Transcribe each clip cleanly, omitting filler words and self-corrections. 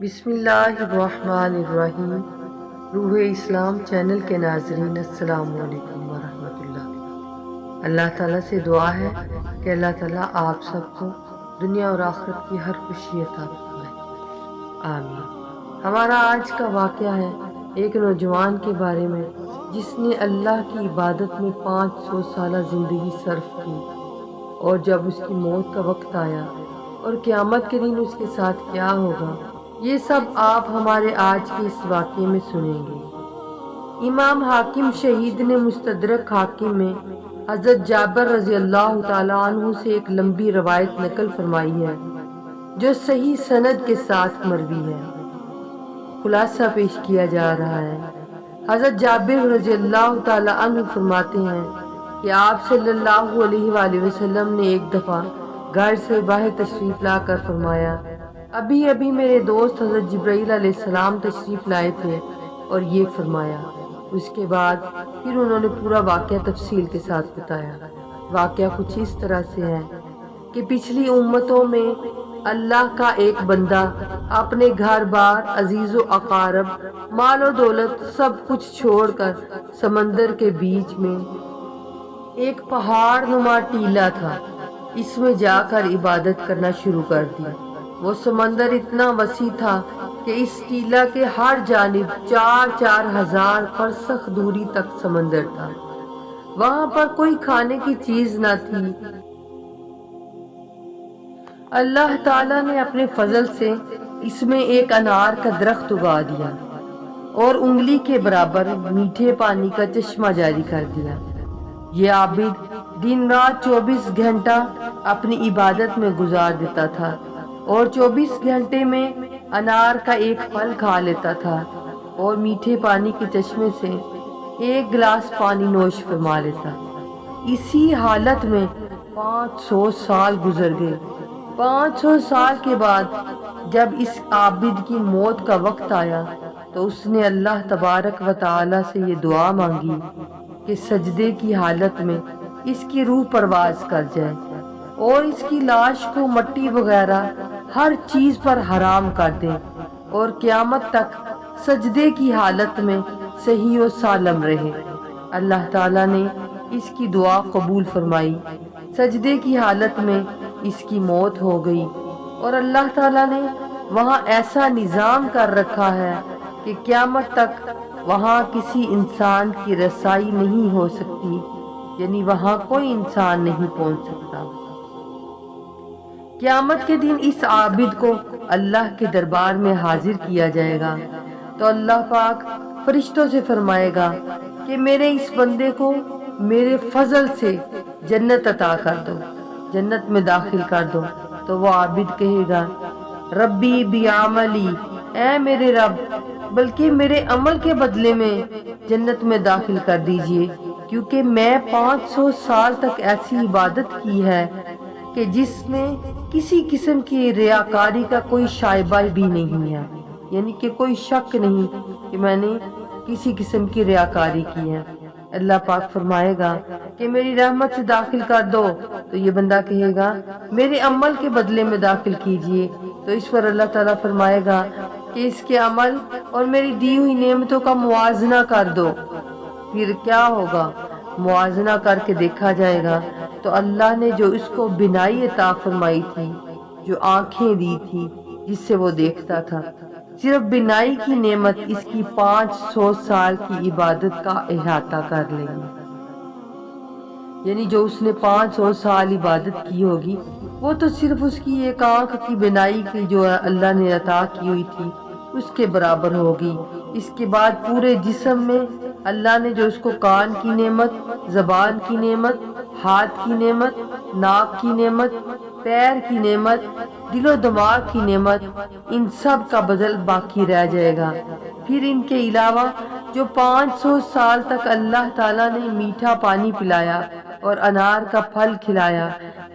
بسم اللہ الرحمن الرحیم۔ روح اسلام چینل کے ناظرین السلام علیکم ورحمۃ اللہ۔ اللہ تعالیٰ سے دعا ہے کہ اللہ تعالیٰ آپ سب کو دنیا اور آخرت کی ہر خوشی عطا فرمائے، آمین۔ ہمارا آج کا واقعہ ہے ایک نوجوان کے بارے میں جس نے اللہ کی عبادت میں 500 سالہ زندگی صرف کی، اور جب اس کی موت کا وقت آیا اور قیامت کے دن اس کے ساتھ کیا ہوگا، یہ سب آپ ہمارے آج کے اس واقعے میں سنیں گے۔ امام حاکم شہید نے مستدرک حاکم میں حضرت جابر رضی اللہ تعالیٰ عنہ سے ایک لمبی روایت نقل فرمائی ہے جو صحیح سند کے ساتھ مروی ہے۔ خلاصہ پیش کیا جا رہا ہے۔ حضرت جابر رضی اللہ تعالیٰ عنہ فرماتے ہیں کہ آپ صلی اللہ علیہ وآلہ وسلم نے ایک دفعہ گھر سے باہر تشریف لا کر فرمایا، ابھی میرے دوست حضرت جبرائیل علیہ السلام تشریف لائے تھے، اور یہ فرمایا۔ اس کے بعد پھر انہوں نے پورا واقعہ تفصیل کے ساتھ بتایا۔ واقعہ کچھ اس طرح سے ہے کہ پچھلی امتوں میں اللہ کا ایک بندہ اپنے گھر بار، عزیز و اقارب، مال و دولت سب کچھ چھوڑ کر سمندر کے بیچ میں ایک پہاڑ نما ٹیلا تھا، اس میں جا کر عبادت کرنا شروع کر دی۔ وہ سمندر اتنا وسیع تھا کہ اس ٹیلا کے ہر جانب 4,000 فرسخ دوری تک سمندر تھا۔ وہاں پر کوئی کھانے کی چیز نہ تھی۔ اللہ تعالیٰ نے اپنے فضل سے اس میں ایک انار کا درخت اگا دیا اور انگلی کے برابر میٹھے پانی کا چشمہ جاری کر دیا۔ یہ عابد دن رات 24 گھنٹہ اپنی عبادت میں گزار دیتا تھا اور 24 گھنٹے میں انار کا ایک پھل کھا لیتا تھا اور میٹھے پانی کے چشمے سے ایک گلاس پانی نوش فرما لیتا۔ اسی حالت میں 500 سال گزر گئے۔ 500 سال کے بعد جب اس عابد کی موت کا وقت آیا تو اس نے اللہ تبارک و تعالی سے یہ دعا مانگی کہ سجدے کی حالت میں اس کی روح پرواز کر جائے اور اس کی لاش کو مٹی وغیرہ ہر چیز پر حرام کر دے اور قیامت تک سجدے کی حالت میں صحیح و سالم رہے۔ اللہ تعالیٰ نے اس کی دعا قبول فرمائی۔ سجدے کی حالت میں اس کی موت ہو گئی، اور اللہ تعالیٰ نے وہاں ایسا نظام کر رکھا ہے کہ قیامت تک وہاں کسی انسان کی رسائی نہیں ہو سکتی، یعنی وہاں کوئی انسان نہیں پہنچ سکتا۔ قیامت کے دن اس عابد کو اللہ کے دربار میں حاضر کیا جائے گا تو اللہ پاک فرشتوں سے فرمائے گا کہ میرے اس بندے کو میرے فضل سے جنت عطا کر دو، جنت میں داخل کر دو۔ تو وہ عابد کہے گا، ربی بعملی، اے میرے رب بلکہ میرے عمل کے بدلے میں جنت میں داخل کر دیجئے، کیونکہ میں 500 سال تک ایسی عبادت کی ہے کہ جس میں کسی قسم کی ریاکاری کا کوئی شائبہ بھی نہیں ہے، یعنی کہ کوئی شک نہیں کہ میں نے کسی قسم کی ریاکاری کی ہے۔ اللہ پاک فرمائے گا کہ میری رحمت سے داخل کر دو، تو یہ بندہ کہے گا میرے عمل کے بدلے میں داخل کیجئے۔ تو اس پر اللہ تعالیٰ فرمائے گا کہ اس کے عمل اور میری دی ہوئی نعمتوں کا موازنہ کر دو۔ پھر کیا ہوگا؟ موازنہ کر کے دیکھا جائے گا تو اللہ نے جو اس کو بینائی عطا فرمائی تھی، جو آنکھیں دی تھی جس سے وہ دیکھتا تھا، صرف بینائی کی نعمت اس کی 500 سال کی عبادت کا احاطہ کر لے گی۔ یعنی جو اس نے 500 سال عبادت کی ہوگی وہ تو صرف اس کی ایک آنکھ کی بینائی کی جو اللہ نے عطا کی ہوئی تھی اس کے برابر ہوگی۔ اس کے بعد پورے جسم میں اللہ نے جو اس کو کان کی نعمت، زبان کی نعمت، ہاتھ کی نعمت، ناک کی نعمت، پیر کی نعمت، دل و دماغ کی نعمت، ان سب کا بدل باقی رہ جائے گا۔ پھر ان کے علاوہ جو 500 سال تک اللہ تعالیٰ نے میٹھا پانی پلایا اور انار کا پھل کھلایا،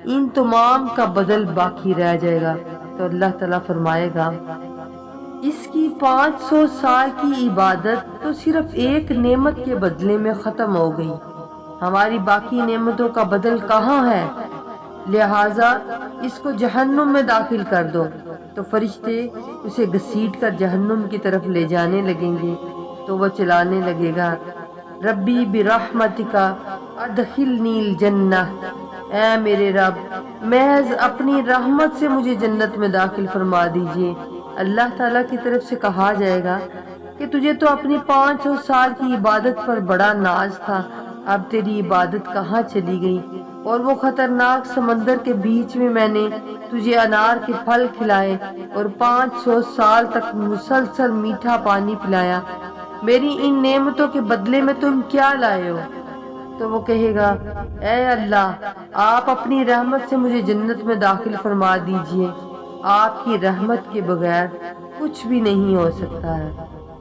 ان تمام کا بدل باقی رہ جائے گا۔ تو اللہ تعالیٰ فرمائے گا اس کی 500 سال کی عبادت تو صرف ایک نعمت کے بدلے میں ختم ہو گئی، ہماری باقی نعمتوں کا بدل کہاں ہے؟ لہٰذا اس کو جہنم میں داخل کر دو۔ تو فرشتے اسے گھسیٹ کر جہنم کی طرف لے جانے لگیں گے تو وہ چلانے لگے گا، ربی برحمتک ادخلنی الجنہ، اے میرے رب محض اپنی رحمت سے مجھے جنت میں داخل فرما دیجئے۔ اللہ تعالیٰ کی طرف سے کہا جائے گا کہ تجھے تو اپنی 500 سال کی عبادت پر بڑا ناز تھا، اب تیری عبادت کہاں چلی گئی؟ اور وہ خطرناک سمندر کے بیچ میں نے تجھے انار کے پھل کھلائے اور 500 سال تک مسلسل میٹھا پانی پلایا، میری ان نعمتوں کے بدلے میں تم کیا لائے ہو؟ تو وہ کہے گا، اے اللہ آپ اپنی رحمت سے مجھے جنت میں داخل فرما دیجئے، آپ کی رحمت کے بغیر کچھ بھی نہیں ہو سکتا ہے۔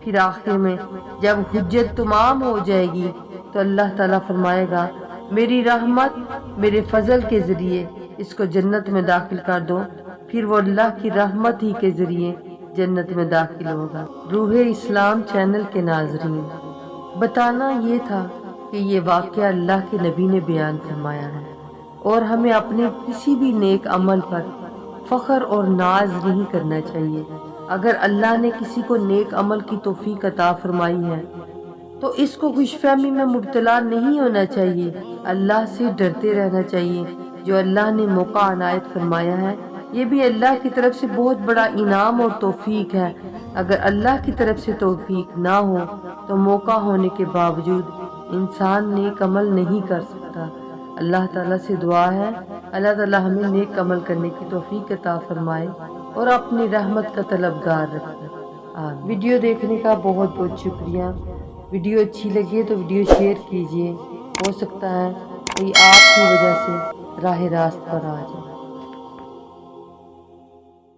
پھر آخر میں جب حجت تمام ہو جائے گی تو اللہ تعالیٰ فرمائے گا، میری رحمت میرے فضل کے ذریعے اس کو جنت میں داخل کر دو، پھر وہ اللہ کی رحمت ہی کے ذریعے جنت میں داخل ہوگا۔ روح اسلام چینل کے ناظرین، بتانا یہ تھا کہ یہ واقعہ اللہ کے نبی نے بیان فرمایا ہے، اور ہمیں اپنے کسی بھی نیک عمل پر فخر اور ناز نہیں کرنا چاہیے۔ اگر اللہ نے کسی کو نیک عمل کی توفیق عطا فرمائی ہے تو اس کو خوش فہمی میں مبتلا نہیں ہونا چاہیے، اللہ سے ڈرتے رہنا چاہیے۔ جو اللہ نے موقع عنایت فرمایا ہے یہ بھی اللہ کی طرف سے بہت بڑا انعام اور توفیق ہے۔ اگر اللہ کی طرف سے توفیق نہ ہو تو موقع ہونے کے باوجود انسان نیک عمل نہیں کر سکتا۔ اللہ تعالیٰ سے دعا ہے اللہ تعالیٰ ہمیں نیک عمل کرنے کی توفیق عطا فرمائے اور اپنی رحمت کا طلبگار رکھے۔ ویڈیو دیکھنے کا بہت بہت شکریہ۔ ویڈیو اچھی لگی تو ویڈیو شیئر کیجیے، ہو سکتا ہے کوئی آپ کی وجہ سے راہ راست پر آ جائے۔